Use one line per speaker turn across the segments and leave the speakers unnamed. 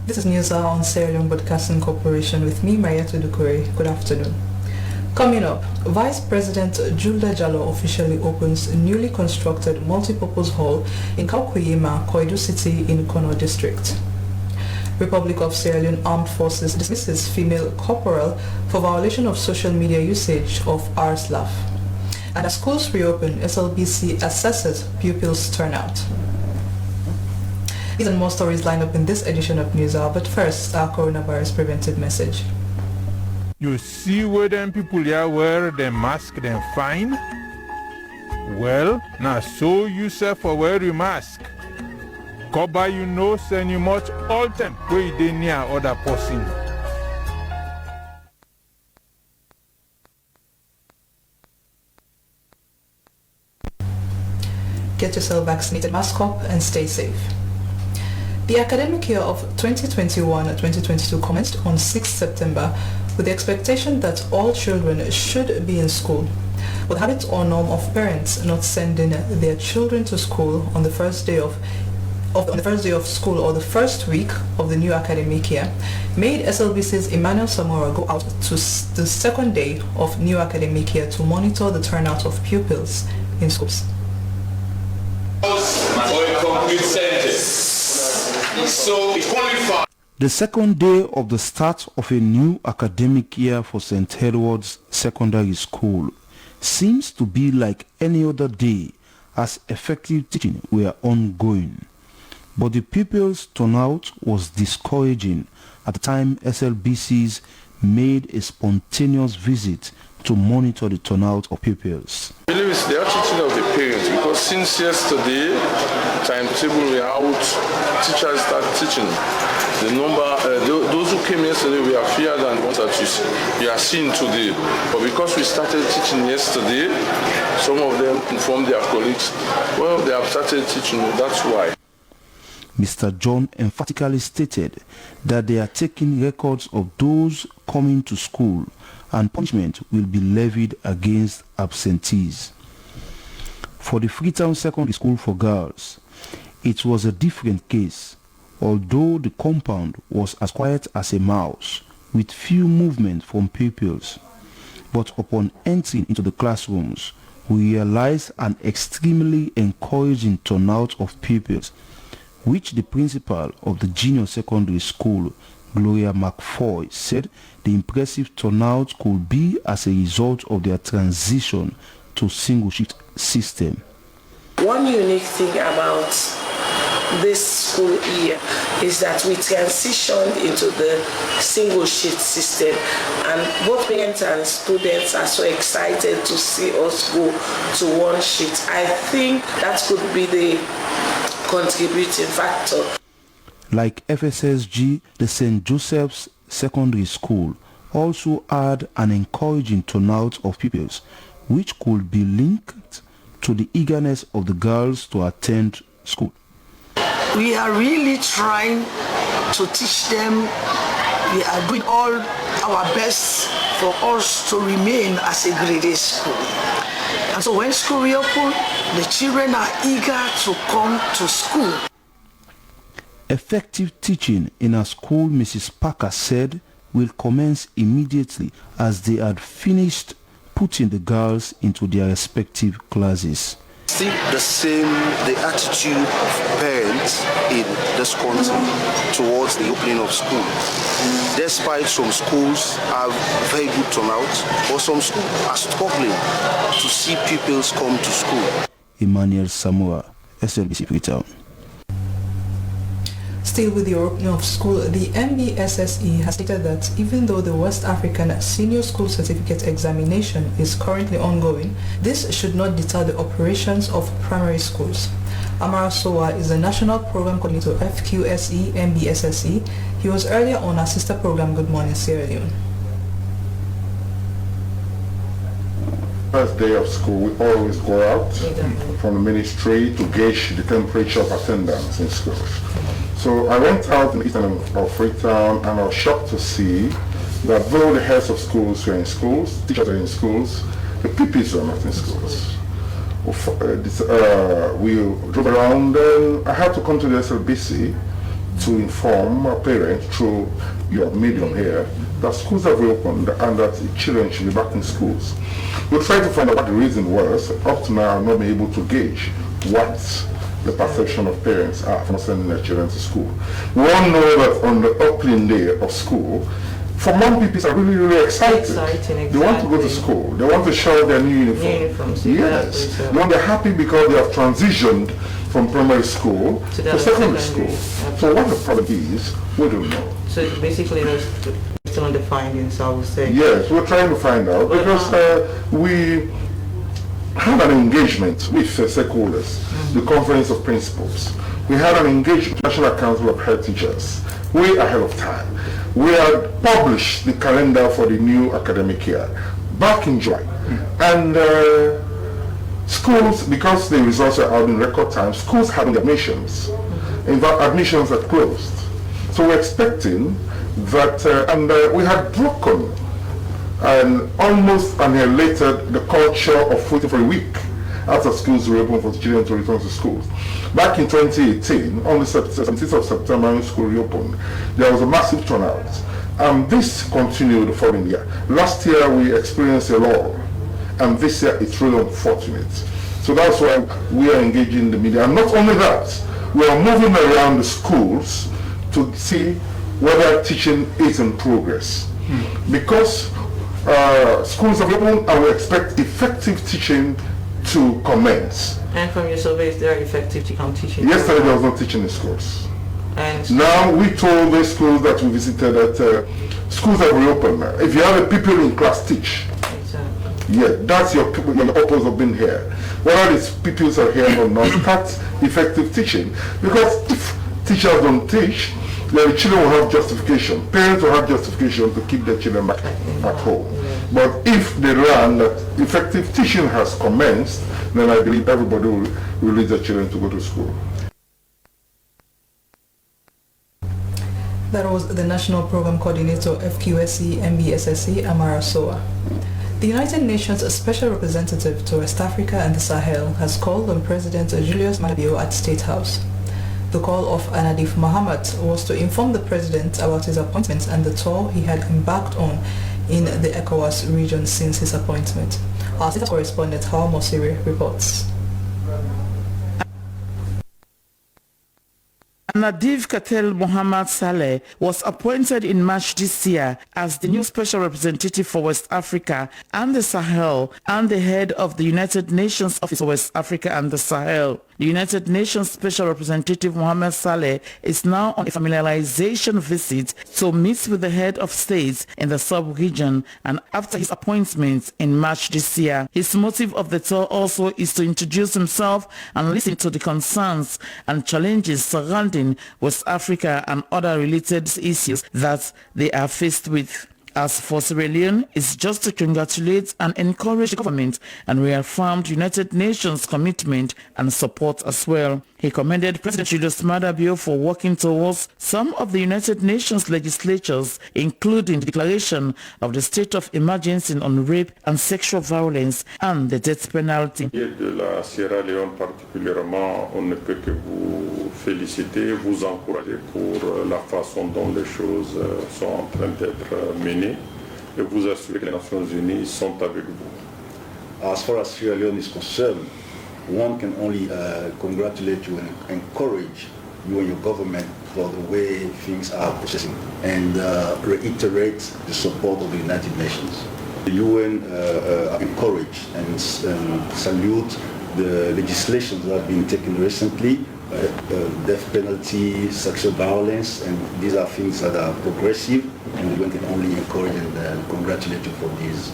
This is News Hour on Sierra Leone Broadcasting Corporation with me, Mariette Dukure. Good afternoon. Coming up, Vice President Julda Jallo officially opens a newly constructed multipurpose hall in Kaukuyima, Koidu City in Kono District. Republic of Sierra Leone Armed Forces dismisses female corporal for violation of social media usage of RSLAF. And as schools reopen, SLBC assesses pupils' turnout. These and more stories line up in this edition of News Hour, but first, our coronavirus preventive message.
You see where them people here wear the mask then fine? Well, now so you say for wear your mask. Cover your nose and you must all them where they near other person.
Get yourself vaccinated, mask up, and stay safe. The academic year of 2021-2022 commenced on 6 September with the expectation that all children should be in school. But the habit or norm of parents not sending their children to school on the first day of school or the first week of the new academic year made SLBC's Emmanuel Samora go out to the second day of new academic year to monitor the turnout of pupils in schools.
The second day of the start of a new academic year for St. Edward's Secondary School seems to be like any other day as effective teaching were ongoing. But the pupils' turnout was discouraging at the time SLBCs made a spontaneous visit to monitor the turnout of pupils.
I believe it's the attitude of the parents, because since yesterday, timetable we are out, teachers start teaching. The number, those who came yesterday, we are fewer than ones that you are seeing today. But because we started teaching yesterday, some of them informed their colleagues, well, they have started teaching, that's why.
Mr. John emphatically stated that they are taking records of those coming to school and punishment will be levied against absentees. For the Freetown Secondary School for Girls, it was a different case, although the compound was as quiet as a mouse, with few movement from pupils. But upon entering into the classrooms, we realized an extremely encouraging turnout of pupils, which the principal of the junior secondary school, Gloria McFoy, said the impressive turnout could be as a result of their transition to single shift system.
One unique thing about this school year is that we transitioned into the single shift system, and both parents and students are so excited to see us go to one shift. I think that could be the contributing factor.
Like FSSG, the St. Joseph's Secondary School also had an encouraging turnout of pupils, which could be linked to the eagerness of the girls to attend school.
We are really trying to teach them. We are doing all our best for us to remain as a grade A school. And so when school reopens, the children are eager to come to school.
Effective teaching in a school, Mrs. Parker said, will commence immediately as they had finished putting the girls into their respective classes.
See the attitude of parents in this country towards the opening of school. Despite some schools have very good turnout, or some schools are struggling to see pupils come to school.
Emmanuel Samoa, SLBC Freetown.
Still with the opening of school, the MBSSE has stated that even though the West African Senior School Certificate examination is currently ongoing, this should not deter the operations of primary schools. Amara Sowa is the National Program Coordinator FQSE MBSSE. He was earlier on our sister program Good Morning Sierra Leone.
First day of school, we always go out from the ministry to gauge the temperature of attendance in schools. So I went out in the eastern of Freetown and I was shocked to see that though the heads of schools were in schools, teachers were in schools, the pupils were not in schools. We drove around and I had to come to the SLBC to inform parents through your medium here that schools have reopened and that children should be back in schools. We tried to find out what the reason was. Up to now, I've not been able to gauge what the perception of parents are from sending their children to school. We all know that on the opening day of school, for mom people are really excited.
Exciting,
They want to go to school. They want to show their new uniforms. Yes. They're happy because they have transitioned from primary school to secondary school. So what the problem is, we don't know.
So basically that's still on the findings, I would say.
Yes, we're trying to find out because we had an engagement with stakeholders, the Conference of Principals. We had an engagement with the National Council of Head Teachers way ahead of time. We had published the calendar for the new academic year back in July. And schools, because the results are out in record time, schools having admissions. In fact, admissions are closed. So we're expecting that, we had broken and almost annihilated the culture of waiting for a week after schools were open for the children to return to schools. Back in 2018, on the 17th of September when school reopened, there was a massive turnout. And this continued the following year. Last year we experienced a lull, and this year it's really unfortunate. So that's why we are engaging the media. And not only that, we are moving around the schools to see whether teaching is in progress. Because schools have opened and we expect effective teaching to commence.
And from your surveys, they are effective teaching?
Yesterday there was no teaching in schools.
And
now we told the schools that we visited that schools have reopened. If you have a people in class, teach.
Exactly.
Yeah, that's your purpose of being here. Whether these pupils are here or not, start effective teaching. Because if teachers don't teach, then the children will have justification. Parents will have justification to keep their children back at home. But if they learn that effective teaching has commenced, then I believe everybody will release their children to go to school.
That was the National Program Coordinator, FQSC, MBSSC, Amara Soa. The United Nations Special Representative to West Africa and the Sahel has called on President Julius Maada Bio at State House. The call of Anadif Mohammed was to inform the president about his appointment and the tour he had embarked on in the ECOWAS region since his appointment. Our state correspondent Hawa Mosiri reports.
Nadif Katel Mohamed Saleh was appointed in March this year as the new Special Representative for West Africa and the Sahel and the head of the United Nations Office for West Africa and the Sahel. The United Nations Special Representative Mohamed Saleh is now on a familiarization visit to meet with the head of states in the sub-region and after his appointment in March this year. His motive of the tour also is to introduce himself and listen to the concerns and challenges surrounding West Africa and other related issues that they are faced with. As for Sierra Leone, it's just to congratulate and encourage the government and reaffirm the United Nations commitment and support as well. He commended President Julius Maada Bio for working towards some of the United Nations legislatures, including the declaration of the state of emergency on rape and sexual violence and the death penalty.
De la Sierra Leone particulièrement, on ne peut que vous féliciter, vous encourager pour la façon dont les choses sont en train d'être menées et vous assurer que les Nations Unies sont avec vous.
As far as Sierra Leone is concerned, one can only congratulate you and encourage you and your government for the way things are processing and reiterate the support of the United Nations. The UN encourage and salute the legislation that have been taken recently, death penalty, sexual violence, and these are things that are progressive, and the UN can only encourage and congratulate you for these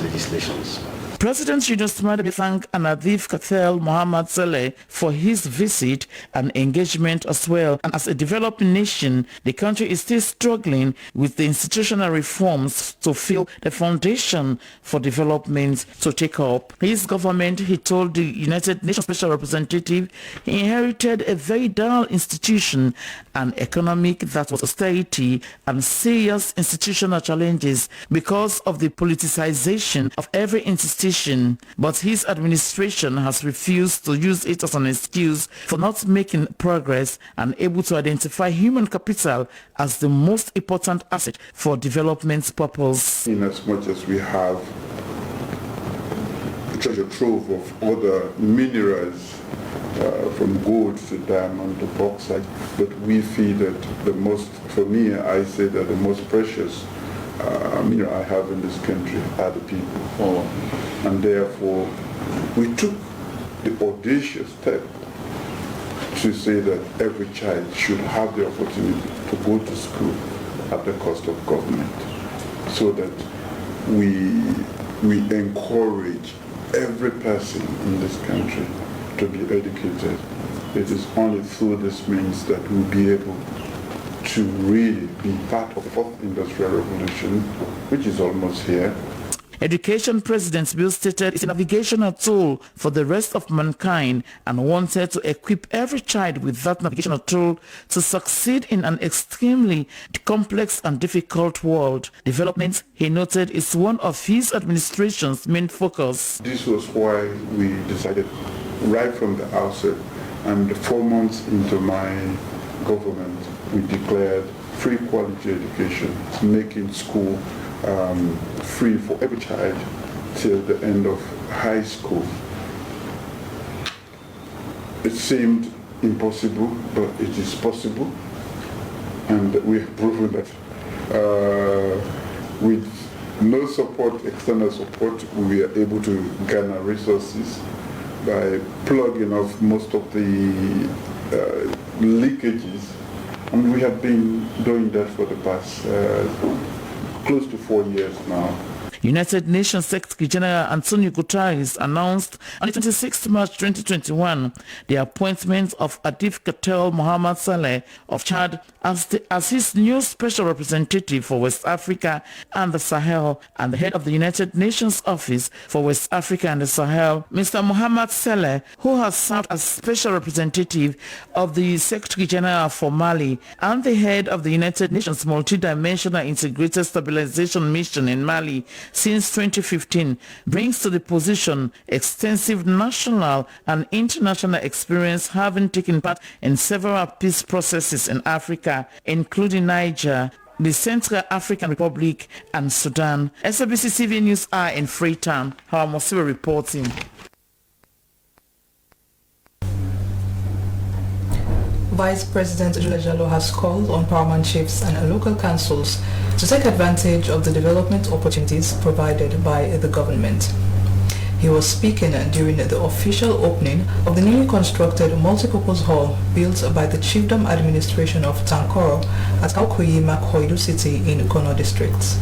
legislations.
President Julius Maada Bio thanked Anadif Katel Mohamed Saleh for his visit and engagement as well. And as a developing nation, the country is still struggling with the institutional reforms to fill the foundation for development to take up. His government, he told the United Nations Special Representative, he inherited a very dull institution, an economic that was austerity and serious institutional challenges because of the politicization of every institution education, but his administration has refused to use it as an excuse for not making progress and able to identify human capital as the most important asset for development purpose.
In as much as we have a treasure trove of other minerals, from gold to diamond to bauxite, but we feel that the most, for me, I say that the most precious mineral I have in this country are the people. And therefore, we took the audacious step to say that every child should have the opportunity to go to school at the cost of government, so that we encourage every person in this country to be educated. It is only through this means that we'll be able to really be part of the fourth industrial revolution, which is almost here.
Education President Bill stated it's a navigational tool for the rest of mankind and wanted to equip every child with that navigational tool to succeed in an extremely complex and difficult world. Development, he noted, is one of his administration's main focus.
This was why we decided right from the outset, and 4 months into my government, we declared free quality education, making school free for every child till the end of high school. It seemed impossible, but it is possible, and we have proven that with no support, external support, we are able to garner resources by plugging off most of the leakages, and we have been doing that for the past close to 4 years now.
United Nations Secretary General Antonio Guterres announced on the 26th March 2021 the appointment of Adif Katel Mohamed Saleh of Chad as his new special representative for West Africa and the Sahel and the head of the United Nations Office for West Africa and the Sahel. Mr. Mohamed Saleh, who has served as special representative of the Secretary General for Mali and the head of the United Nations Multidimensional Integrated Stabilization Mission in Mali since 2015, brings to the position extensive national and international experience, having taken part in several peace processes in Africa, including Niger, the Central African Republic and Sudan. SABC TV News are in Freetown. Hawa Mosiwe reporting.
Vice President Jule Jallo has called on paramount chiefs and local councils to take advantage of the development opportunities provided by the government. He was speaking during the official opening of the newly constructed multipurpose hall built by the Chiefdom Administration of Tankoro at Kaukoyi Makhoidu City in Kono District.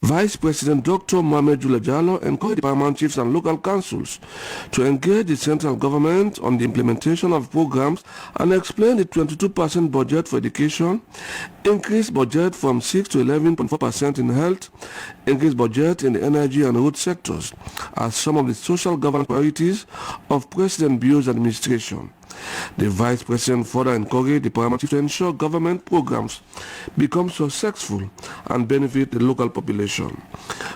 Vice President Dr. Mohamed Jule Jallo encouraged the paramount chiefs and local councils to engage the central government on the implementation of programs and explain the 22% budget for education, increased budget from 6 to 11.4% in health, increased budget in the energy and road sectors as some of the social governance priorities of President Bio's administration. The Vice President further encouraged the paramount chiefs to ensure government programs become successful and benefit the local population.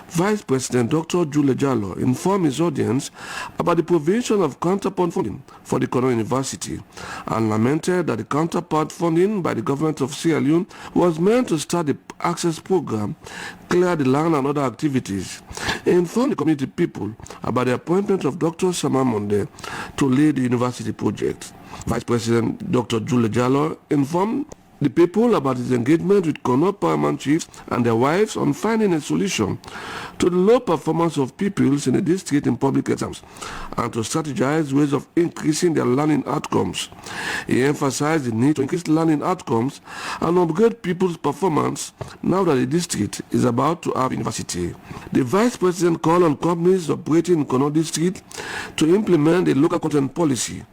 Vice President Dr. Jule Jallo informed his audience about the provision of counterpart funding for the Kono University and lamented that the counterpart funding by the government of Sierra Leone was meant to start the access program, clear the land and other activities. He informed the community people about the appointment of Dr. Sama Monde to lead the university project. Vice President Dr. Jule Jallo informed the people about his engagement with Kono paramount chiefs and their wives on finding a solution to the low performance of pupils in the district in public exams and to strategize ways of increasing their learning outcomes. He emphasized the need to increase learning outcomes and upgrade people's performance now that the district is about to have university. The Vice President called on companies operating in Kono district to implement a local content policy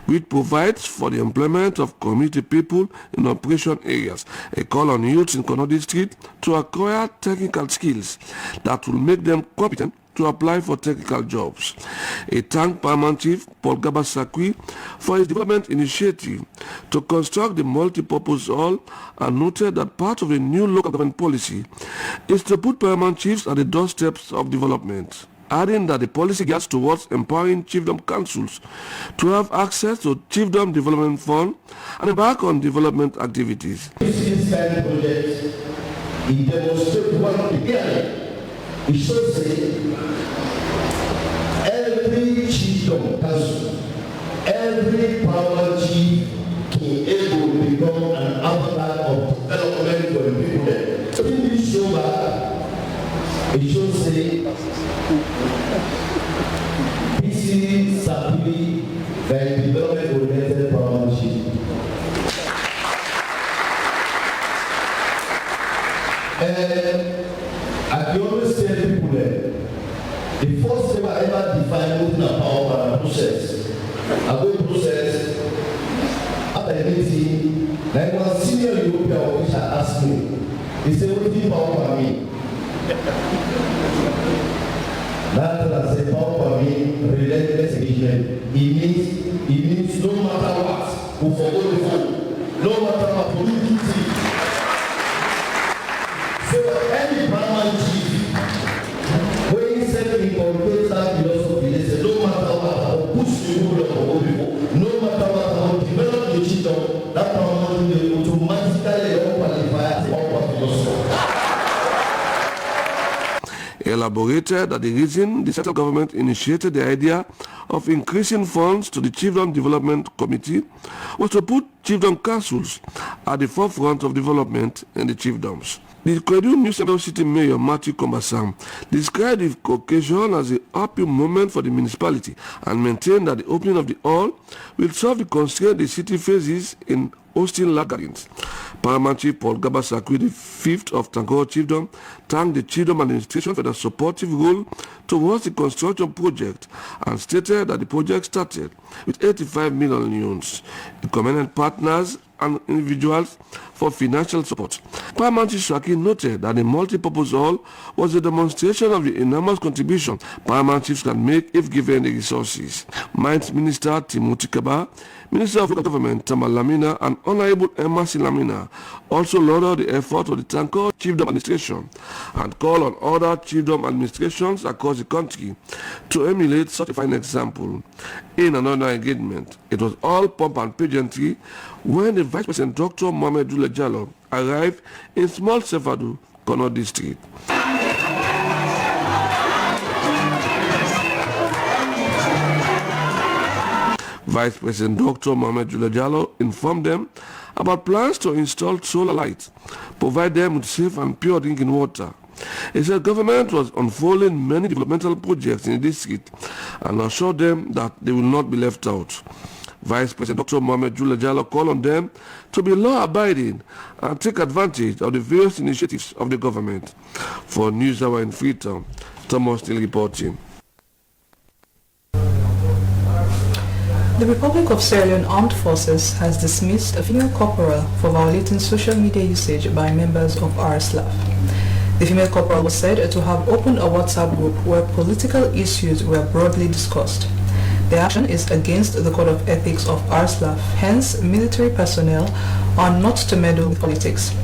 which provides for the employment of community people in operation areas. A call on youths in Kono district to acquire technical skills that will make them competent to apply for technical jobs. He thanked Paramount Chief Paul Gabasakwi for his development initiative to construct the multi-purpose hall and noted that part of the new local government policy is to put Paramount Chiefs at the doorsteps of development, adding that the policy gears towards empowering chiefdom councils to have access to chiefdom development fund and embark on development activities.
This kind of project, it demonstrates one together. It should say every chiefdom council, every power chief can able to become an avatar of development for the people there. So in this show back, it should say PC Sabili, the development oriented power chief. And I can always tell people that the first time I ever defined moving a power process, I go process after a meeting, like one senior European official asked me, he said, what do you power mean? That's what I say, power mean relentless engagement. It means no matter what, we forgo the phone, no matter what, we do things. So any Brahman chief, when he said he inculcates that philosophy, they say no matter what, I will push the rule of our people, no matter what, I will develop the chiefdom, that Brahman will automatically qualify as a power philosopher.
He elaborated that the reason the central government initiated the idea of increasing funds to the Chiefdom Development Committee was to put chiefdom councils at the forefront of development in the chiefdoms. The Kwedu New Central City Mayor Matthew Kombasam described the occasion as a happy moment for the municipality and maintained that the opening of the hall will solve the constraint the city faces in hosting large gatherings. Paramount Chief Paul Gabasakwi, the 5th of Tankoro Chiefdom, thanked the Chiefdom administration for their supportive role towards the construction project and stated that the project started with 85 million yuans. He commended partners and individuals for financial support. Paramount Chief Shaki noted that the multi-purpose hall was a demonstration of the enormous contribution Paramount Chiefs can make if given the resources. Mines Minister Timothy Kaba, Minister of Government Tamal Lamina, and Honorable Emma Silamina also lauded the effort of the Tankoro Chiefdom administration and called on other chiefdom administrations across the country to emulate such a fine example. In another engagement, it was all pomp and pageantry when the Vice President Dr. Mohamed Jallo arrived in Small Sefadu, Kono District. Vice President Dr. Mohamed Jallo informed them about plans to install solar lights, provide them with safe and pure drinking water. He said government was unfolding many developmental projects in the district and assured them that they will not be left out. Vice President Dr. Mohamed Jallo called on them to be law-abiding and take advantage of the various initiatives of the government. For News Hour in Freetown, Thomas still reporting.
The Republic of Sierra Leone Armed Forces has dismissed a female corporal for violating social media usage by members of RSLAF. The female corporal was said to have opened a WhatsApp group where political issues were broadly discussed. The action is against the Code of Ethics of RSLAF, hence military personnel are not to meddle with politics.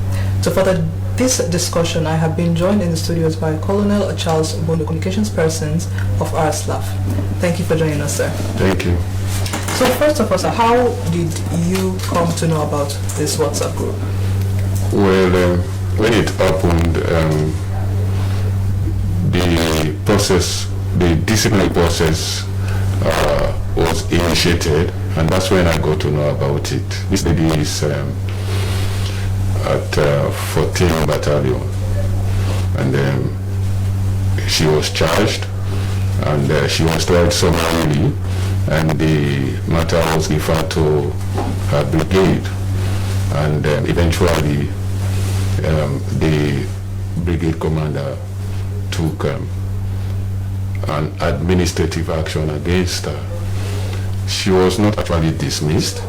To further this discussion, I have been joined in the studios by Colonel Charles Bondo, communications person of RSLAF. Thank you for joining us, sir.
Thank you.
So first of all, sir, how did you come to know about this WhatsApp group?
Well, when it happened, the process, the disciplinary process was initiated, and that's when I got to know about it. This lady is at 14 Battalion, and she was charged, and she was tried summarily, and the matter was referred to her brigade, and eventually the brigade commander took an administrative action against her. She was not actually dismissed,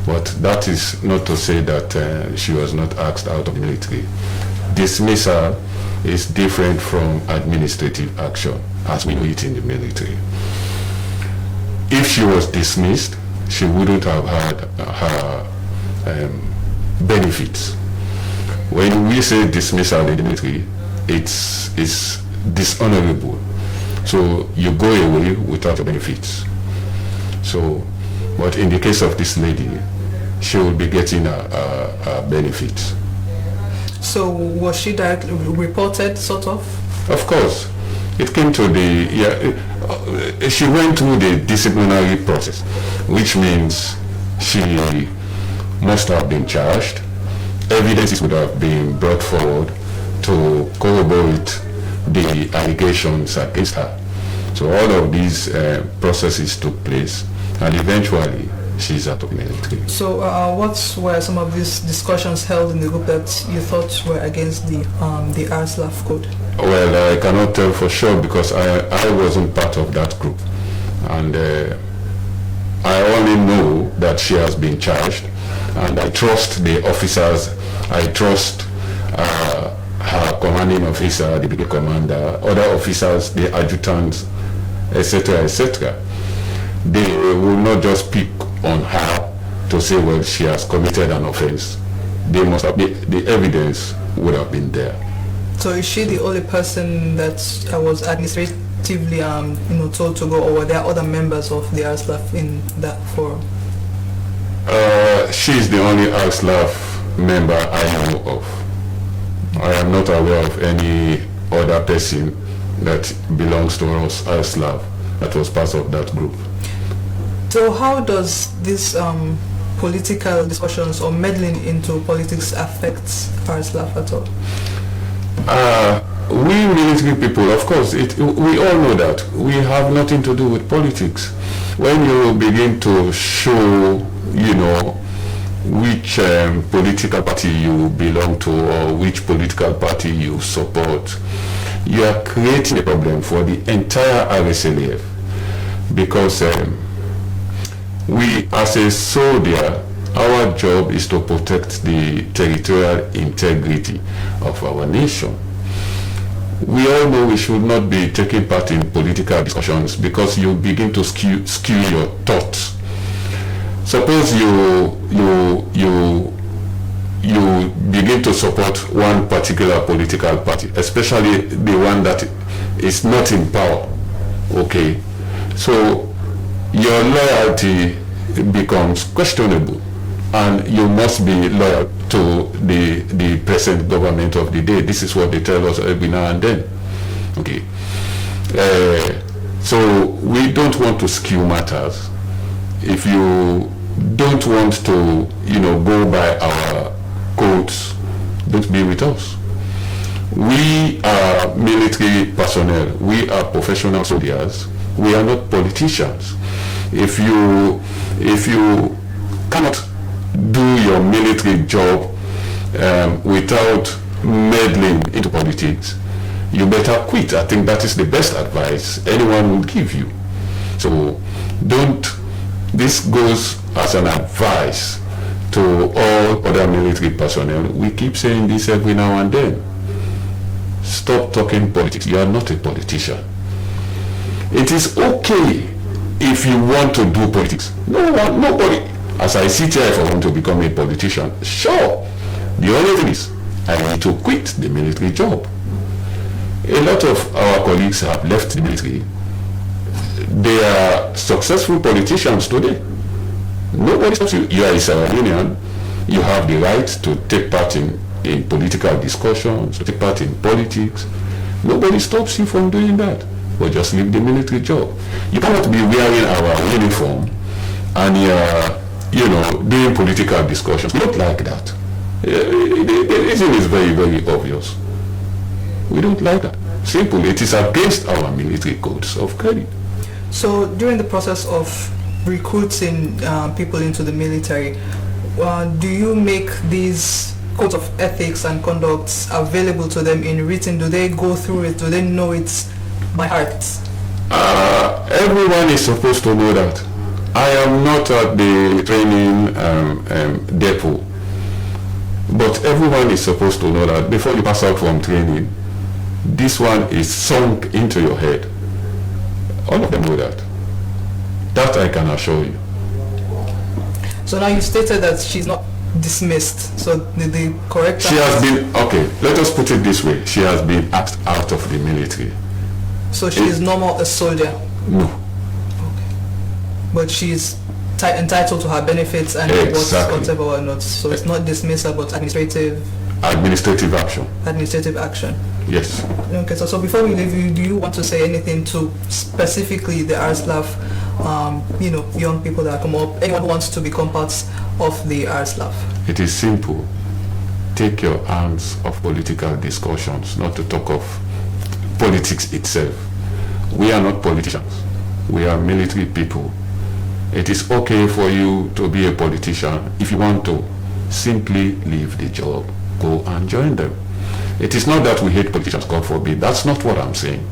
but that is not to say that she was not asked out of the military. dismissal is different from administrative action as we know it in the military. If she was dismissed, she wouldn't have had her benefits. When we say dismissal in the military, it's dishonorable. So you go away without your benefits. So, but in the case of this lady, she will be getting a benefit.
So was she directly reported, sort of?
Of course. It came to she went through the disciplinary process, which means she must have been charged. Evidences would have been brought forward to corroborate the allegations against her. So all of these processes took place, and eventually she's out of military.
So what were some of these discussions held in the group that you thought were against the ARSLAF code?
Well, I cannot tell for sure because I wasn't part of that group, and I only know that she has been charged, and I trust the officers. I trust her commanding officer, the brigade commander, other officers, the adjutants, etc., etc. They will not just pick on her to say, well, she has committed an offense. They must have, the evidence would have been there.
So is she the only person that was administratively told to go, or were there other members of the ARSLAF in that forum?
She is the only ARSLAF member I know of. I am not aware of any other person that belongs to us ARSLAF that was part of that group.
So how does this political discussions or meddling into politics affect ARSLAF at all?
We military people, of course, we all know that we have nothing to do with politics. When you begin to show, which political party you belong to or which political party you support, you are creating a problem for the entire RSLF, because we, as a soldier, our job is to protect the territorial integrity of our nation. We all know we should not be taking part in political discussions because you begin to skew your thoughts. Suppose you begin to support one particular political party, especially the one that is not in power. Okay, so your loyalty becomes questionable, and you must be loyal to the present government of the day. This is what they tell us every now and then. Okay, so we don't want to skew matters. If you don't want to, go by our codes, don't be with us. We are military personnel. We are professional soldiers. We are not politicians. If you cannot do your military job without meddling into politics, you better quit. I think that is the best advice anyone would give you. So this goes as an advice to all other military personnel. We keep saying this every now and then. Stop talking politics. You are not a politician. It is okay if you want to do politics. Nobody. As I sit here, if I want to become a politician, sure. The only thing is, I need to quit the military job. A lot of our colleagues have left the military. They are successful politicians today. Nobody stops you. You are a Sierra Leonean. You have the right to take part in political discussions, to take part in politics. Nobody stops you from doing that. But just leave the military job. You cannot be wearing our uniform and doing political discussions. We don't like that. The reason is very, very obvious. We don't like that. Simple. It is against our military codes of credit.
So during the process of recruiting people into the military, do you make these codes of ethics and conducts available to them in written? Do they go through it? Do they know it by heart?
Everyone is supposed to know that. I am not at the training depot. But everyone is supposed to know that before you pass out from training, this one is sunk into your head. All of them know that. That I can assure you.
So now you stated that she's not dismissed. So the correct...
She has been, okay, let us put it this way. She has been asked out of the military.
So she is no more a soldier?
No.
Okay. But she is entitled to her benefits and whatever or not. So it's not dismissal but administrative
action.
Administrative action.
Yes.
Okay, so before we leave, do you want to say anything to specifically the Arslav, young people that come up, anyone who wants to become parts of the Arslav?
It is simple. Take your hands off political discussions, not to talk of politics itself. We are not politicians. We are military people. It is okay for you to be a politician. If you want to, simply leave the job. Go and join them. It is not that we hate politicians, God forbid. That's not what I'm saying.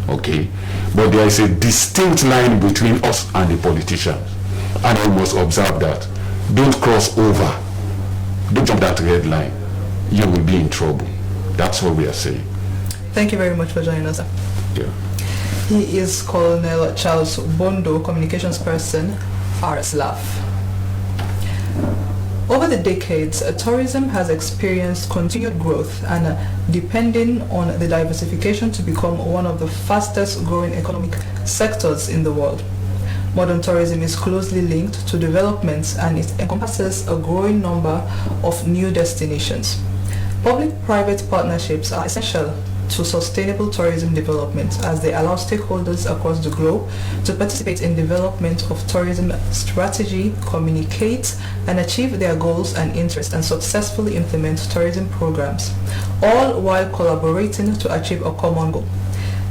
Okay? But there is a distinct line between us and the politicians. And we must observe that. Don't cross over. Don't jump that red line. You will be in trouble. That's what we are saying.
Thank you very much for joining us.
Yeah.
He is Colonel Charles Bondo, communications person, Arslav. Over the decades, tourism has experienced continued growth and depending on the diversification to become one of the fastest growing economic sectors in the world. Modern tourism is closely linked to development and it encompasses a growing number of new destinations. Public-private partnerships are essential to sustainable tourism development as they allow stakeholders across the globe to participate in development of tourism strategy, communicate and achieve their goals and interests and successfully implement tourism programs, all while collaborating to achieve a common goal.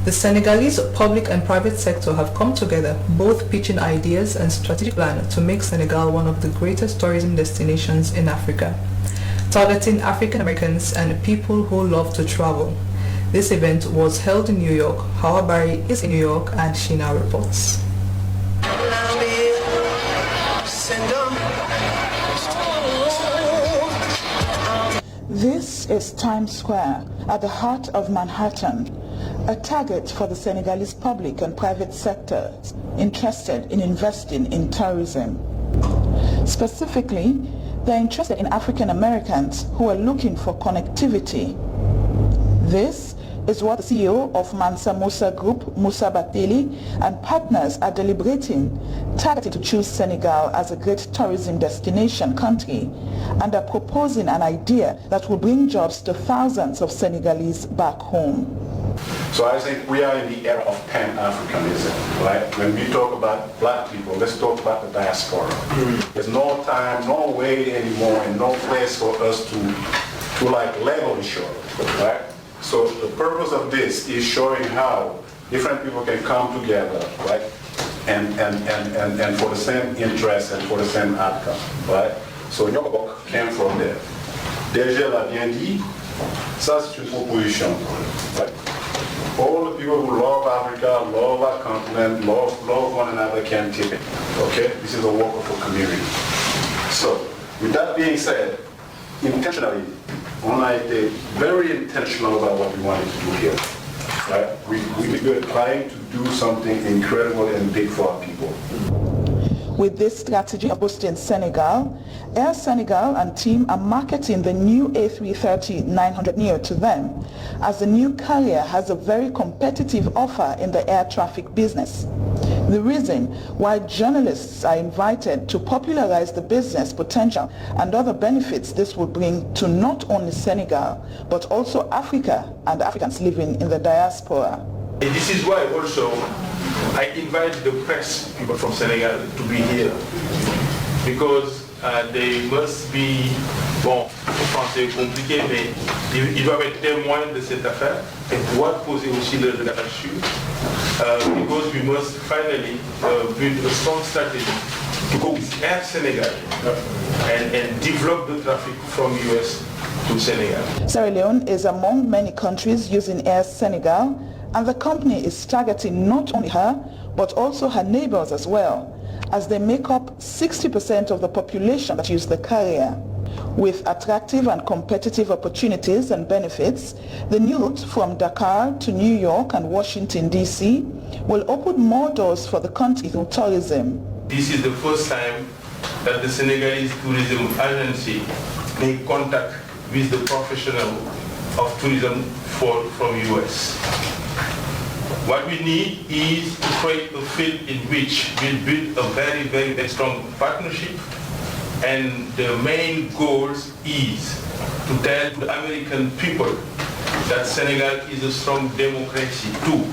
The Senegalese public and private sector have come together, both pitching ideas and strategic plans to make Senegal one of the greatest tourism destinations in Africa, targeting African Americans and people who love to travel. This event was held in New York. Hawa Barry is in New York and she now reports.
This is Times Square at the heart of Manhattan, a target for the Senegalese public and private sectors interested in investing in tourism. Specifically, they're interested in African Americans who are looking for connectivity. This is what the CEO of Mansa Musa Group, Musa Bateli, and partners are deliberating, targeting to choose Senegal as a great tourism destination country, and are proposing an idea that will bring jobs to thousands of Senegalese back home.
So I think we are in the era of Pan-Africanism, right? When we talk about black people, let's talk about the diaspora. There's no time, no way anymore, and no place for us to like level each other, right? So the purpose of this is showing how different people can come together, right? And for the same interest and for the same outcome, right? So Nyokobok came from there. DG l'a bien dit, ça c'est une proposition, right? All the people who love Africa, love our continent, love one another can take it, okay? This is a work of a community. So with that being said, intentionally, on a été very intentional about what we wanted to do here. Right? We were trying to do something incredible and big for our people.
With this strategy of boosting Senegal, Air Senegal and team are marketing the new A330-900neo to them, as the new carrier has a very competitive offer in the air traffic business. The reason why journalists are invited to popularize the business potential and other benefits this will bring to not only Senegal, but also Africa and Africans living in the diaspora.
And this is why also I invite the press people from Senegal to be here, because they must be, bon, français compliqué, mais ils doivent être témoins de cette affaire et pouvoir poser aussi le regard dessus, because we must finally build a strong strategy to go with Air Senegal and develop the traffic from US to Senegal.
Sierra Leone is among many countries using Air Senegal, and the company is targeting not only her, but also her neighbors as well, as they make up 60% of the population that use the carrier. With attractive and competitive opportunities and benefits, the new route from Dakar to New York and Washington, D.C. will open more doors for the country through tourism.
This is the first time that the Senegalese Tourism Agency made contact with the professional of tourism from US. What we need is to create a field in which we build a very, very, very strong partnership, and the main goal is to tell the American people that Senegal is a strong democracy too.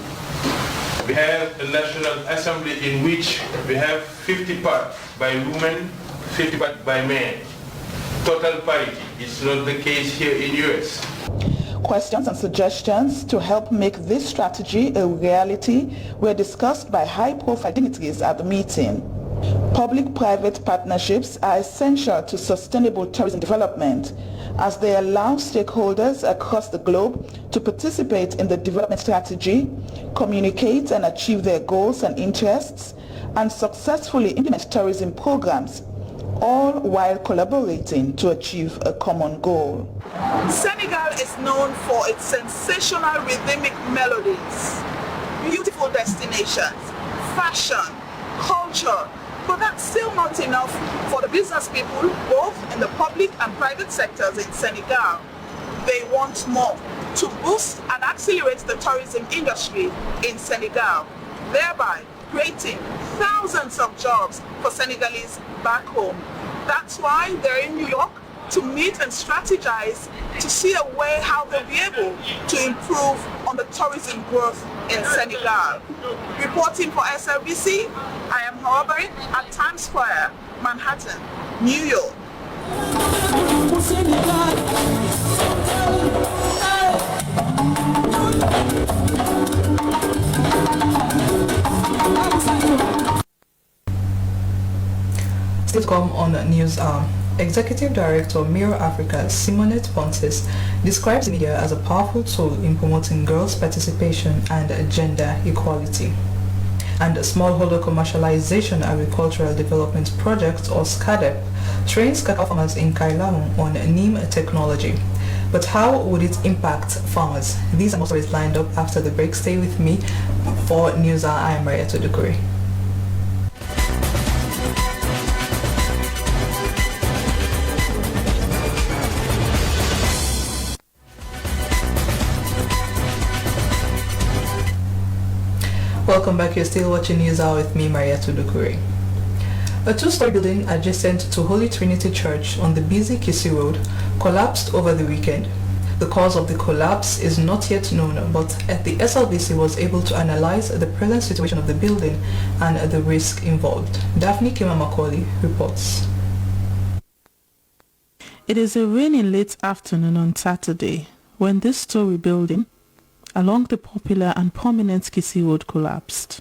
We have a National Assembly in which we have 50 parts by women, 50 parts by men. Total parity. It's not the case here in US.
Questions and suggestions to help make this strategy a reality were discussed by high-profile dignitaries at the meeting. Public-private partnerships are essential to sustainable tourism development as they allow stakeholders across the globe to participate in the development strategy, communicate and achieve their goals and interests, and successfully implement tourism programs, all while collaborating to achieve a common goal.
Senegal is known for its sensational rhythmic melodies, beautiful destinations, fashion, culture, but that's still not enough for the business people, both in the public and private sectors in Senegal. They want more to boost and accelerate the tourism industry in Senegal, thereby creating thousands of jobs for Senegalese back home. That's why they're in New York to meet and strategize to see a way how they'll be able to improve on the tourism growth in Senegal. Reporting for SLBC, I am Hawabari at Times Square, Manhattan, New York.
Sitcom on News Hour. Executive Director Mirror Africa Simonette Pontes describes media as a powerful tool in promoting girls' participation and gender equality. And Smallholder Commercialization Agricultural Development Project, or SCADEP, trains cacao farmers in Kailamu on neem technology. But how would it impact farmers? These are stories lined up after the break. Stay with me for News Hour. I am Maria Tudukuri. Welcome back. You're still watching News Hour with me, Maria Tudukuri. A two-story building adjacent to Holy Trinity Church on the busy Kisi Road collapsed over the weekend. The cause of the collapse is not yet known, but the SLBC was able to analyze the present situation of the building and the risk involved. Daphne Kimamakoli reports.
It is a rainy late afternoon on Saturday when this story building along the popular and prominent Kisi Road collapsed.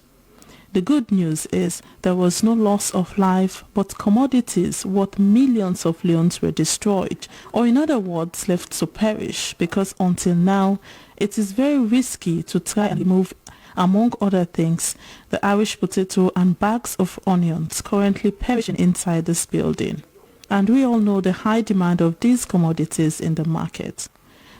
The good news is there was no loss of life, but commodities worth millions of leones were destroyed, or in other words, left to perish, because until now, it is very risky to try and remove, among other things, the Irish potato and bags of onions currently perishing inside this building. And we all know the high demand of these commodities in the market.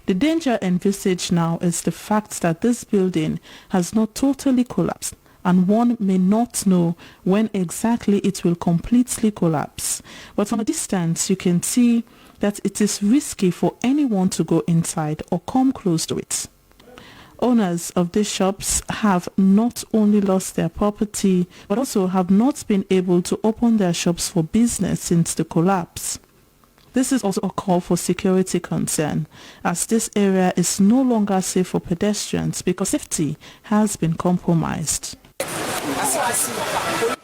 The danger envisaged now is the fact that this building has not totally collapsed, and one may not know when exactly it will completely collapse. But from a distance, you can see that it is risky for anyone to go inside or come close to it. Owners of these shops have not only lost their property, but also have not been able to open their shops for business since the collapse. This is also a call for security concern, as this area is no longer safe for pedestrians because safety has been compromised.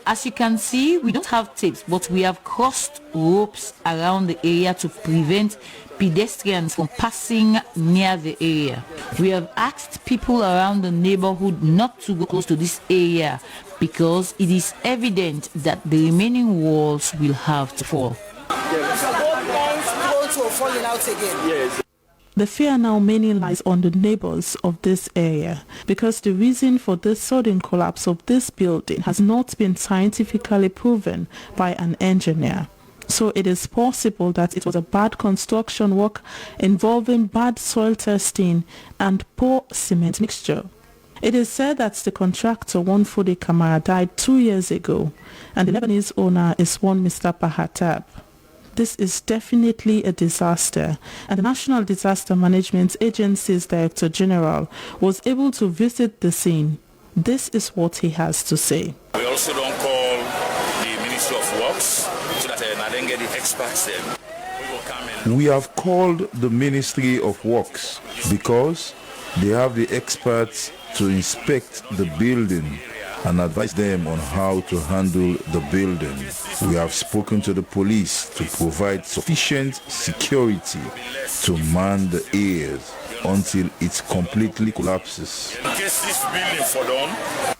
As you can see, we don't have tapes, but we have crossed ropes around the area to prevent pedestrians from passing near the area. We have asked people around the neighborhood not to go close to this area because it is evident that the remaining walls will have to fall.
Falling out again. Yes.
The fear now mainly lies on the neighbors of this area because the reason for this sudden collapse of this building has not been scientifically proven by an engineer.
So it is possible that it was a bad construction work involving bad soil testing and poor cement mixture. It is said that the contractor, one Fode Kamara, died 2 years ago, and the Lebanese owner is one Mr. Pahatab. This is definitely a disaster, and the National Disaster Management Agency's Director General was able to visit the scene. This is what he has to say.
We also don't call the Ministry of Works so that I then get the experts there.
We have called the Ministry of Works because they have the experts to inspect the building and advise them on how to handle the building. We have spoken to the police to provide sufficient security to man the areas until it completely collapses.
In case this building fall down.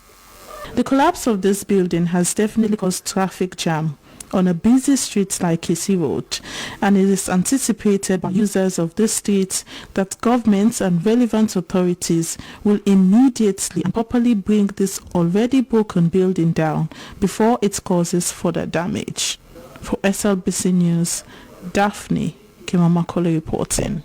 The collapse of this building has definitely caused traffic jam on a busy street like Kisi Road, and it is anticipated by users of this street that governments and relevant authorities will immediately and properly bring this already broken building down before it causes further damage. For SLBC News, Daphne Kimamakole reporting.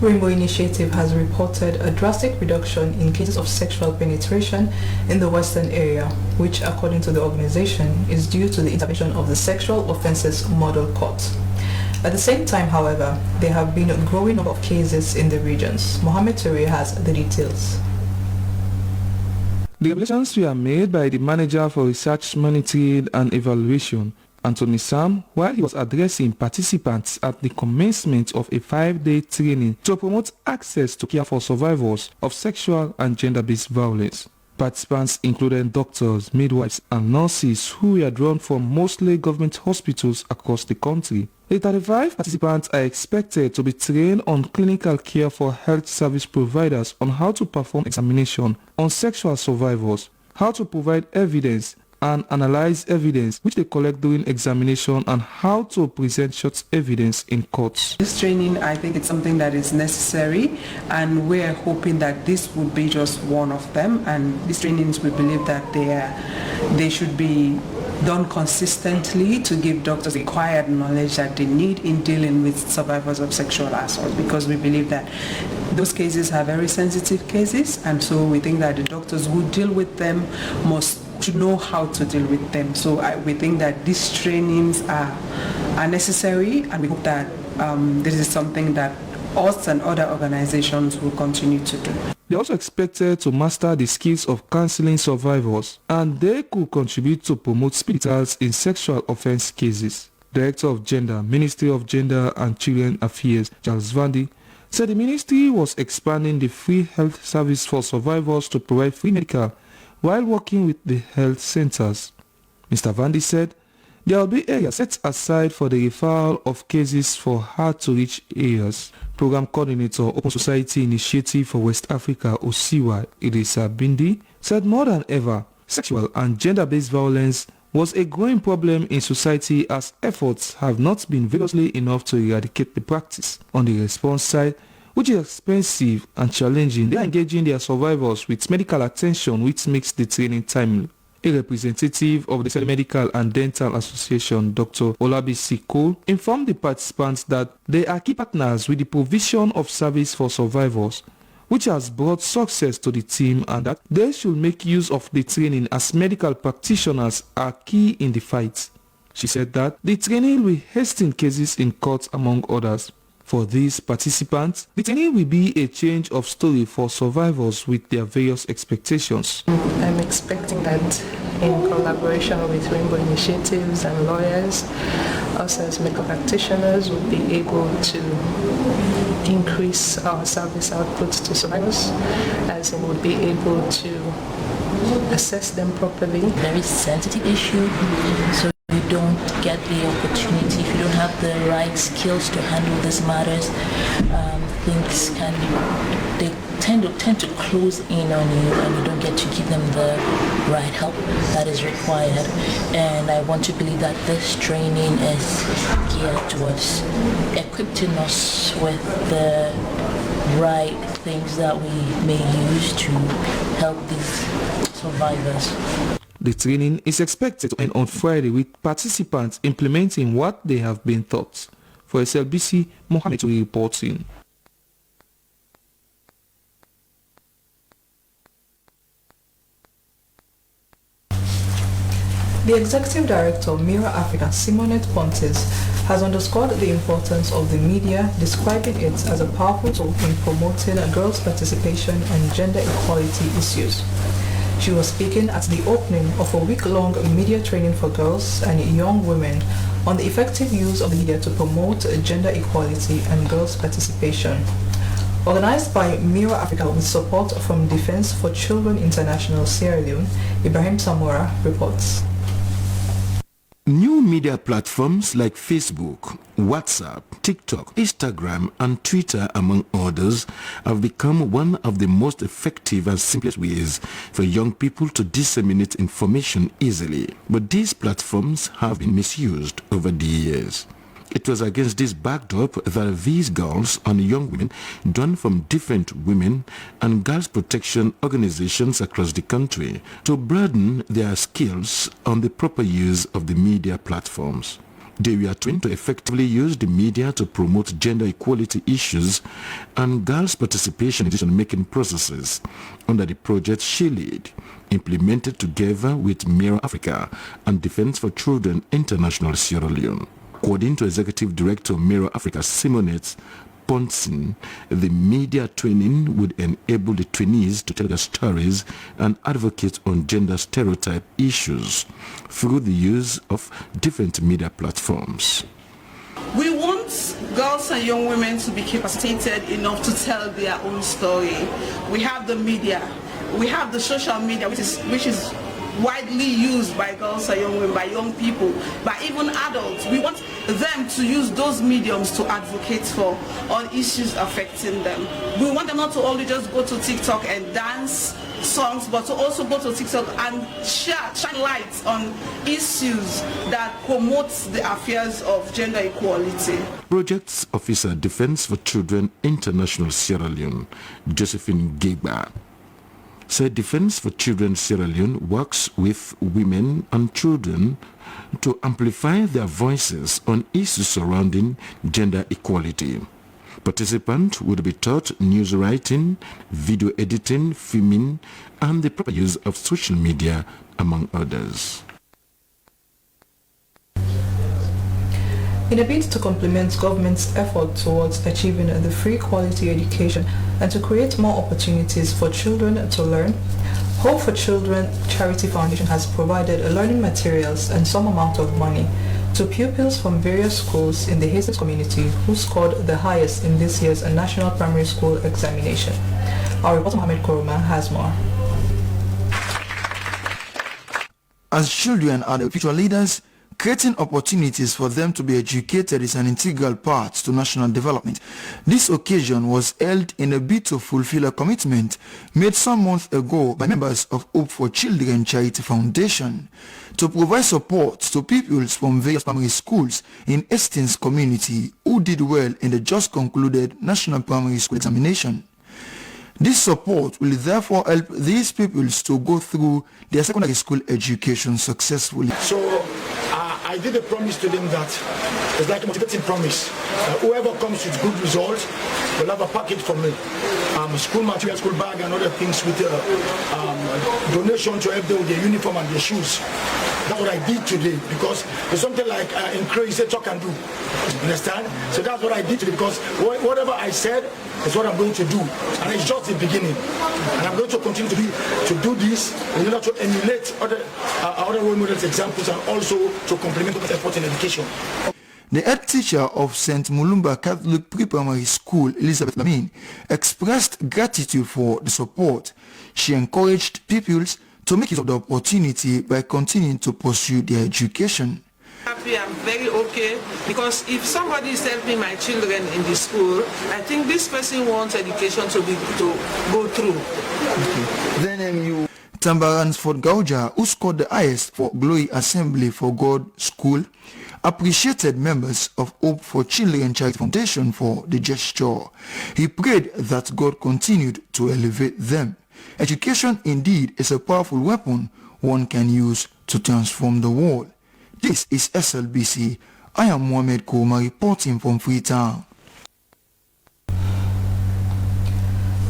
Rainbow Initiative has reported a drastic reduction in cases of sexual penetration in the Western area, which, according to the organization, is due to the intervention of the Sexual Offences Model Court. At the same time, however, there have been a growing number of cases in the regions. Mohammed Ture has the details.
The revelations were made by the Manager for Research, Monitoring and Evaluation, Anthony Sam, while he was addressing participants at the commencement of a 5-day training to promote access to care for survivors of sexual and gender-based violence. Participants included doctors, midwives and nurses who were drawn from mostly government hospitals across the country. The 35 participants are expected to be trained on clinical care for health service providers on how to perform examination on sexual survivors, how to provide evidence and analyze evidence which they collect during examination, and how to present such evidence in courts.
This training, I think it's something that is necessary, and we're hoping that this would be just one of them, and these trainings, we believe that they should be done consistently to give doctors the required knowledge that they need in dealing with survivors of sexual assault, because we believe that those cases are very sensitive cases, and so we think that the doctors who deal with them should know how to deal with them. So we think that these trainings are necessary, and we hope that this is something that us and other organizations will continue to do.
They are also expected to master the skills of counseling survivors, and they could contribute to promote hospitals in sexual offense cases. Director of Gender, Ministry of Gender and Children Affairs, Charles Vandi, said the ministry was expanding the free health service for survivors to provide free medical while working with the health centers. Mr. Vandi said there will be areas set aside for the referral of cases for hard-to-reach areas. Program Coordinator, Open Society Initiative for West Africa, OSIWA, Idrissa Bindi, said more than ever, sexual and gender-based violence was a growing problem in society as efforts have not been vigorously enough to eradicate the practice. On the response side, which is expensive and challenging, they are engaging their survivors with medical attention, which makes the training timely. A representative of the Medical and Dental Association, Dr. Olabisi Cole, informed the participants that they are key partners with the provision of service for survivors, which has brought success to the team, and that they should make use of the training as medical practitioners are key in the fight. She said that the training will hasten cases in court, among others. For these participants, the training will be a change of story for survivors with their various expectations.
I'm expecting that in collaboration with Rainbow Initiatives and lawyers, us as medical practitioners will be able to increase our service output to survivors, as we will be able to assess them properly.
Very sensitive issue, so you don't get the opportunity, if you don't have the right skills to handle these matters, things they tend to close in on you, and you don't get to give them the right help that is required. And I want to believe that this training is geared towards equipping us with the right things that we may use to help these survivors.
The training is expected to end on Friday with participants implementing what they have been taught. For SLBC, Mohamed reporting.
The Executive Director of Mirror Africa, Simonette Pontes, has underscored the importance of the media, describing it as a powerful tool in promoting girls' participation and gender equality issues. She was speaking at the opening of a week-long media training for girls and young women on the effective use of the media to promote gender equality and girls' participation. Organized by Mirror Africa with support from Defense for Children International Sierra Leone, Ibrahim Samora reports.
New media platforms like Facebook, WhatsApp, TikTok, Instagram and Twitter, among others, have become one of the most effective and simplest ways for young people to disseminate information easily. But these platforms have been misused over the years. It was against this backdrop that these girls and young women, drawn from different women and girls' protection organizations across the country, to broaden their skills on the proper use of the media platforms. They were trained to effectively use the media to promote gender equality issues and girls' participation in decision-making processes under the project she led, implemented together with Mirror Africa and Defense for Children International Sierra Leone. According to Executive Director of Mirror Africa, Simonette Pontes, the media training would enable the trainees to tell their stories and advocate on gender stereotype issues through the use of different media platforms.
We want girls and young women to be capacitated enough to tell their own story. We have the media, we have the social media, which is widely used by girls and young women, by young people, by even adults. We want them to use those mediums to advocate for on issues affecting them. We want them not to only just go to TikTok and dance songs, but to also go to TikTok and shine light on issues that promote the affairs of gender equality.
Projects Officer Defense for Children International Sierra Leone, Josephine Geba, said Defense for Children Sierra Leone works with women and children to amplify their voices on issues surrounding gender equality. Participants would be taught news writing, video editing, filming, and the proper use of social media, among others.
In a bid to complement government's effort towards achieving the free quality education and to create more opportunities for children to learn, Hope for Children Charity Foundation has provided learning materials and some amount of money to pupils from various schools in the Hazel community who scored the highest in this year's National Primary School examination. Our reporter Mohamed Koroma has more.
As children are the future leaders, creating opportunities for them to be educated is an integral part to national development. This occasion was held in a bid to fulfill a commitment made some months ago by members of Hope for Children Charity Foundation to provide support to pupils from various primary schools in Hastings community who did well in the just concluded National Primary School examination. This support will therefore help these pupils to go through their secondary school education successfully.
So I did a promise to them that it's like a motivating promise. Whoever comes with good results will have a package from me. School material, school bag and other things with donation to help them with their uniform and their shoes. That's what I did today because it's something like encourage, say talk and do. Understand? So that's what I did today because whatever I said is what I'm going to do. And it's just the beginning. And I'm going to continue to do this in order to emulate other role models, examples, and also to complement the effort in education.
The head teacher of St. Mulumba Catholic Pre-Primary School, Elizabeth Lamin, expressed gratitude for the support. She encouraged pupils to make use of the opportunity by continuing to pursue their education.
Happy, I'm very okay because if somebody is helping my children in the school, I think this person wants education to go through.
Okay. Then you Tambaran Fort Gauja, who scored the highest for Glory Assembly for God School, appreciated members of Hope for Children Charity Foundation for the gesture. He prayed that God continued to elevate them. Education indeed is a powerful weapon one can use to transform the world. This is SLBC. I am Mohamed Kouma reporting from Freetown.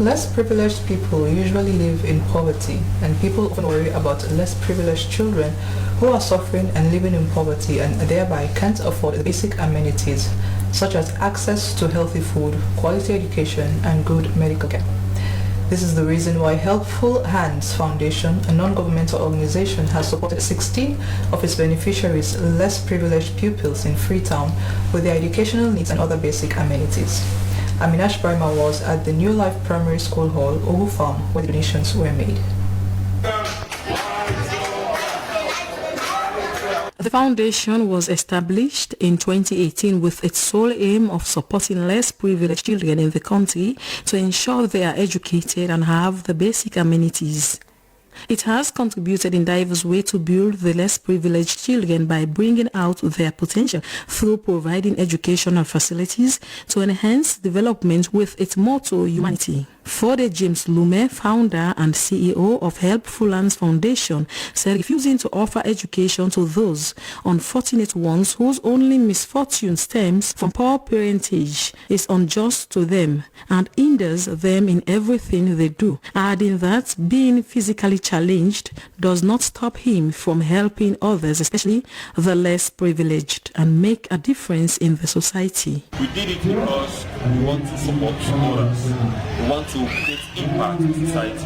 Less privileged people usually live in poverty, and people often worry about less privileged children who are suffering and living in poverty and thereby can't afford the basic amenities such as access to healthy food, quality education, and good medical care. This is the reason why Helpful Hands Foundation, a non-governmental organization, has supported 16 of its beneficiaries, less privileged pupils in Freetown, with their educational needs and other basic amenities. Aminash Brahma was at the New Life Primary School Hall, Ogu Farm, where the donations were made.
The foundation was established in 2018 with its sole aim of supporting less privileged children in the country to ensure they are educated and have the basic amenities. It has contributed in diverse ways to build the less privileged children by bringing out their potential through providing educational facilities to enhance development with its motto, humanity. Fode James Lume, founder and CEO of Helpful Hands Foundation, said refusing to offer education to those unfortunate ones whose only misfortune stems from poor parentage is unjust to them and hinders them in everything they do, adding that being physically challenged does not stop him from helping others, especially the less privileged, and make a difference in the society.
We did it because we want to support others. We want to create impact in society.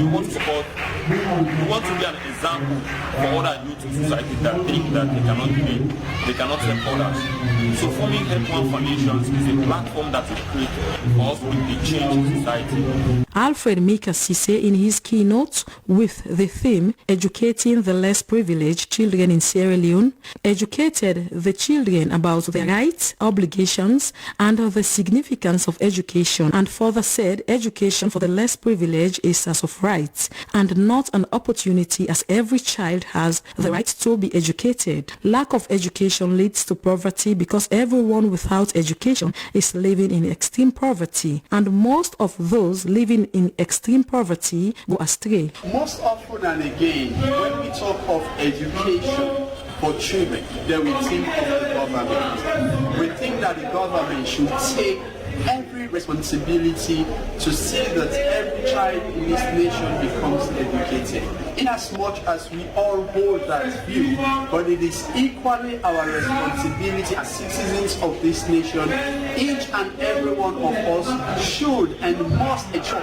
We want to support, we want to be an example for other youth in society that think that they cannot help others. So forming Helpful Hands Foundations is a platform that is created for us to bring the change in society.
Alfred Mika Sise, in his keynote with the theme Educating the Less Privileged Children in Sierra Leone, educated the children about their rights, obligations, and the significance of education, and further said education for the less privileged is as of rights and not an opportunity, as every child has the right to be educated. Lack of education leads to poverty because everyone without education is living in extreme poverty, and most of those living in extreme poverty go astray.
Most often and again, when we talk of education for children, then we think of the government. We think that the government should take every responsibility to see that every child in this nation becomes educated. Inasmuch as we all hold that view, but it is equally our responsibility as citizens of this nation, each and every one of us should and must ensure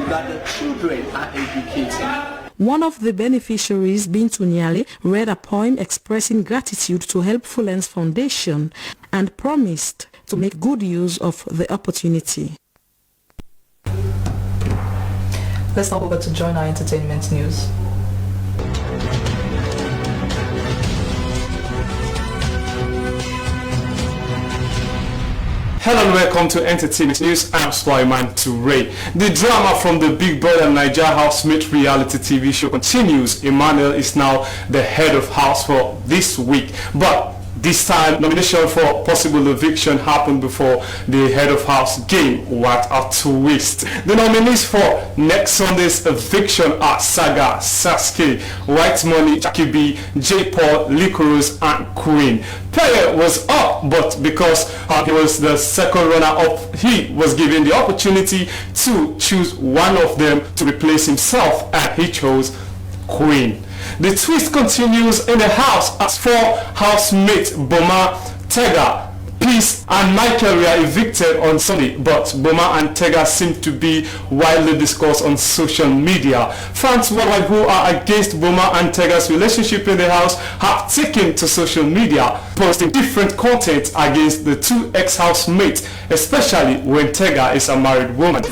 that the children are educated.
One of the beneficiaries, Bintu Nyale, read a poem expressing gratitude to Helpful Hands Foundation and promised to make good use of the opportunity.
Let's now over to join our entertainment news.
Hello and welcome to Entertainment News. I'm Sulaiman Toure. The drama from the Big Brother Naija housemate reality TV show continues. Emmanuel is now the head of house for this week, but this time, nomination for possible eviction happened before the head of house game. What a twist. The nominees for next Sunday's eviction are Saga, Sasuke, White Money, Jackie B, J. Paul, Licorice, and Queen. Pele was up, but because he was the second runner-up, he was given the opportunity to choose one of them to replace himself, and he chose Queen. The twist continues in the house as four housemates Boma, Tega, Peace and Michael were evicted on Sunday, but Boma and Tega seem to be widely discussed on social media. Fans worldwide who are against Boma and Tega's relationship in the house have taken to social media, posting different content against the two ex-housemates, especially when Tega is a married woman.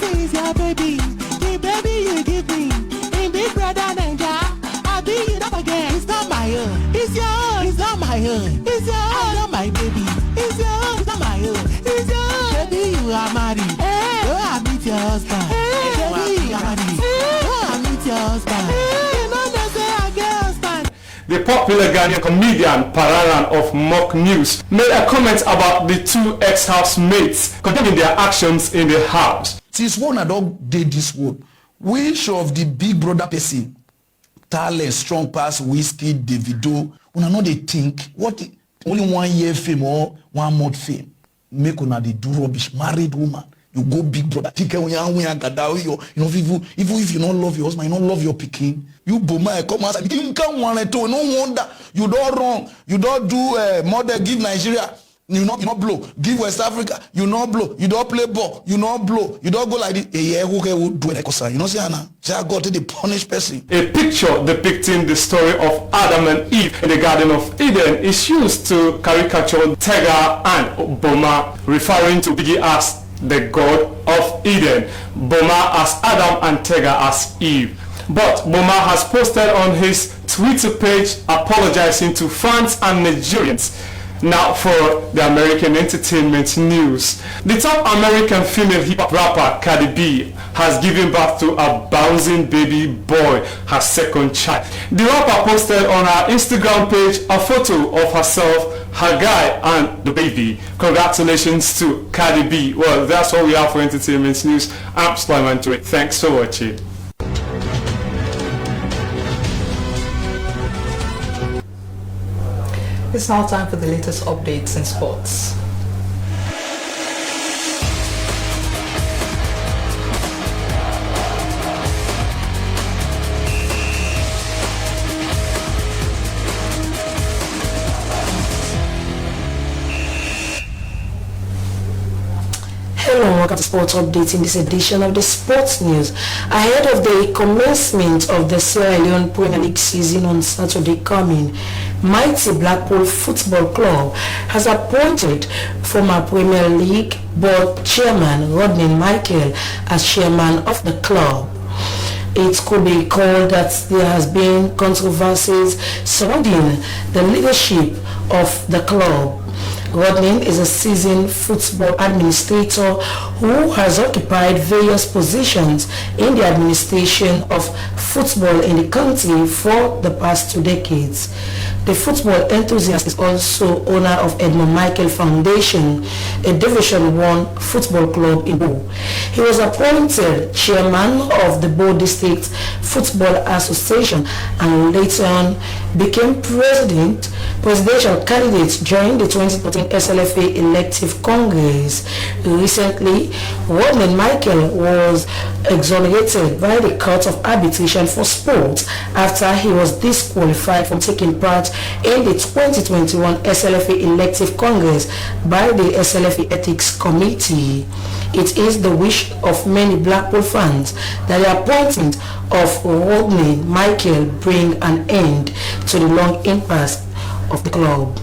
It's yours, not my baby. It's yours, not my own. It's yours. Baby, you are married. Go and meet your husband. Baby, you are married. Go and meet your husband. You know they say I get husband.
The popular Ghanaian comedian Pararan of Mock News made a comment about the two ex-housemates condemning their actions in the house.
Since one adult did this one, which of the Big Brother person
talent strong pass Whiskey, Davido. Una know they think what only 1 year fame or 1 month fame make una they do rubbish. Married woman, you go big brother. Think when you know even if you don't love your husband, you don't love your pikin. You boma come outside. You can't want it to. No wonder you don't wrong. You don't do model give Nigeria. You not blow. Give West Africa. You not blow. You don't play ball. You not blow. You don't go like this. You know say Anna. God to the punish person.
A picture depicting the story of Adam and Eve in the Garden of Eden is used to caricature Tega and Boma, referring to Biggie as the God of Eden, Boma as Adam and Tega as Eve. But Boma has posted on his Twitter page apologizing to fans and Nigerians. Now for the American entertainment news. The top American female hip-hop rapper Cardi B has given birth to a bouncing baby boy, her second child. The rapper posted on her Instagram page a photo of herself, her guy and the baby. Congratulations to Cardi B. Well, that's all we have for entertainment news. I'm Sulaiman Ture. Thanks for watching.
It's now time for the latest updates in sports.
Hello and welcome to Sports Updates in this edition of the Sports News. Ahead of the commencement of the Sierra Leone Premier League season on Saturday coming, Mighty Blackpool Football Club has appointed former Premier League Board Chairman Rodney Michael as chairman of the club. It could be called that there has been controversies surrounding the leadership of the club. Rodney is a seasoned football administrator who has occupied various positions in the administration of football in the country for the past 2 decades. The football enthusiast is also owner of Edmund Michael Foundation, a Division 1 football club in Bo. He was appointed chairman of the Bo District Football Association and later on became presidential candidate during the 2014 SLFA elective congress. Recently, Rodney Michael was exonerated by the Court of Arbitration for Sport after he was disqualified from taking part in the 2021 SLFA elective congress by the SLFA Ethics Committee. It is the wish of many Blackpool fans that the appointment of Rodney Michael bring an end to the long impasse of the club.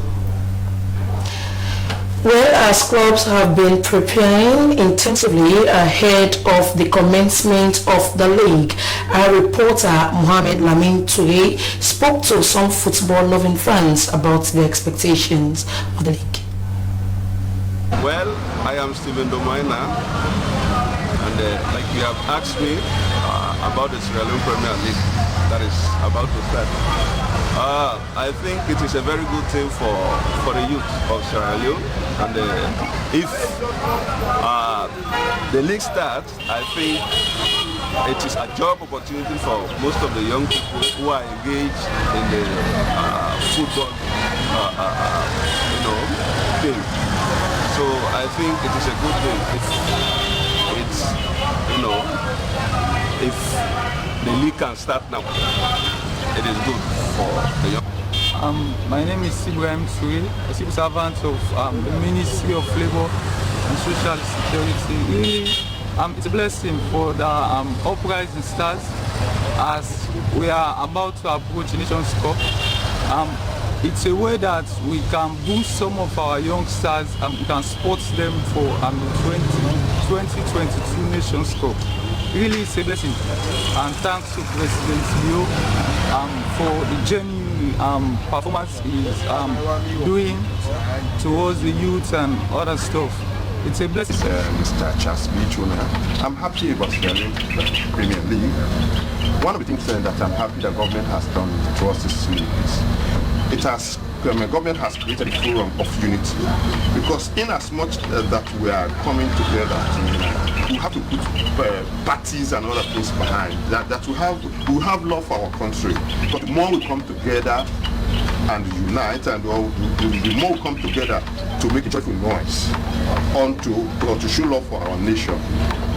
Well, as clubs have been preparing intensively ahead of the commencement of the league, our reporter Mohamed Lamin Touré spoke to some football-loving fans about the expectations of the league.
Well, I am Stephen Domaina, and like you have asked me about the Sierra Leone Premier League that is about to start. I think it is a very good thing for the youth of Sierra Leone, and if the league starts, I think it is a job opportunity for most of the young people who are engaged in the football thing. So I think it is a good thing. If the league can start now, it is good for the young.
My name is Ibrahim Souri, a civil servant of the Ministry of Labour and Social Security. Really, it's a blessing for the uprising stars as we are about to approach the Nations Cup. It's a way that we can boost some of our youngsters and we can support them for 2022 Nations Cup. Really, it's a blessing. And thanks to President Leo for the genuine performance he's doing towards the youth and other stuff. It's a blessing.
Mr. Charles Michuna. I'm happy about the Premier League. One of the things that I'm happy the government has done to us this week is it has government has created a forum of unity, because in as much that we are coming together to unite, we have to put parties and other things behind that we have love for our country. But the more we come together and unite, and the more we come together to make a joyful noise to show love for our nation.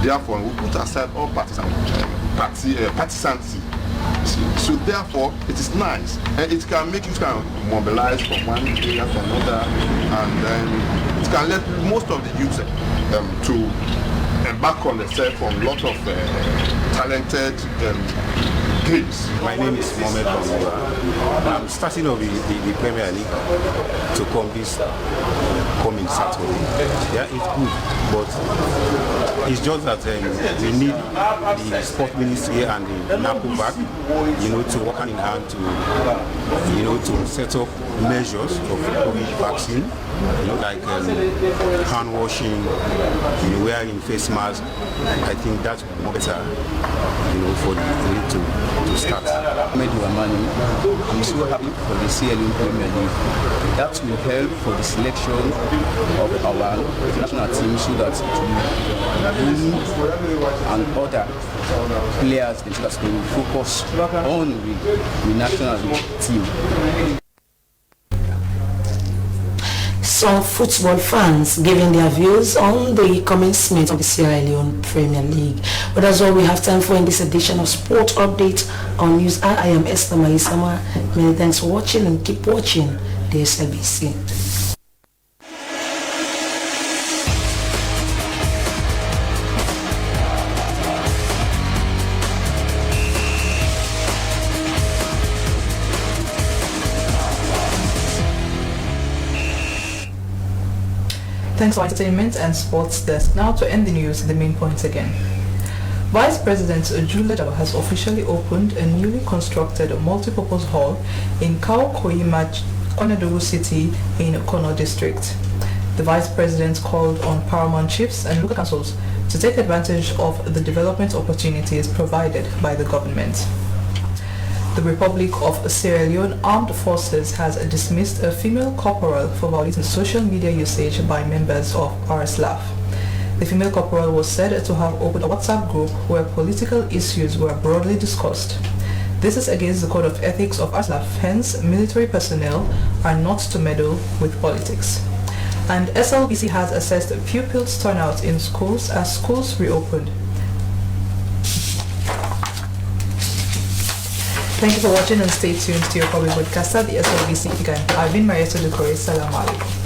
Therefore, we put aside all partisancy. So therefore, it is nice, and it can make you kind of mobilize from one area to another, and then it can let most of the youth to embark on themselves from a lot of talented games.
My name is Mohamed Bamura. I'm starting off the Premier League to come this coming Saturday. Yeah, it's good, but it's just that we need the sport ministry and the NAPO back, to work hand in hand to set up measures of COVID vaccine, like hand washing, wearing face masks. I think that's more better, for the league to start. I'm so happy for the CLU Premier League. That will help for the selection of our national team, so that we and other players that will focus on the national team.
Some football fans giving their views on the commencement of the Sierra Leone Premier League. But that's all we have time for in this edition of Sport Update on News. I am Esther Maisama. Many thanks for watching, and keep watching the SLBC.
Thanks for entertainment and sports desk. Now to end the news, the main points again. Vice President Juleda has officially opened a newly constructed multipurpose hall in Kaukoima, Onedogu City in Kono District. The Vice President called on paramount chiefs and local councils to take advantage of the development opportunities provided by the government. The Republic of Sierra Leone Armed Forces has dismissed a female corporal for violating social media usage by members of RSLAF. The female corporal was said to have opened a WhatsApp group where political issues were broadly discussed. This is against the code of ethics of RSLAF, hence military personnel are not to meddle with politics. And SLBC has assessed pupils' turnout in schools as schools reopened. Thank you for watching, and stay tuned to your public broadcaster, the SLBC. I've been Maria Sodukore. Salam alaikum.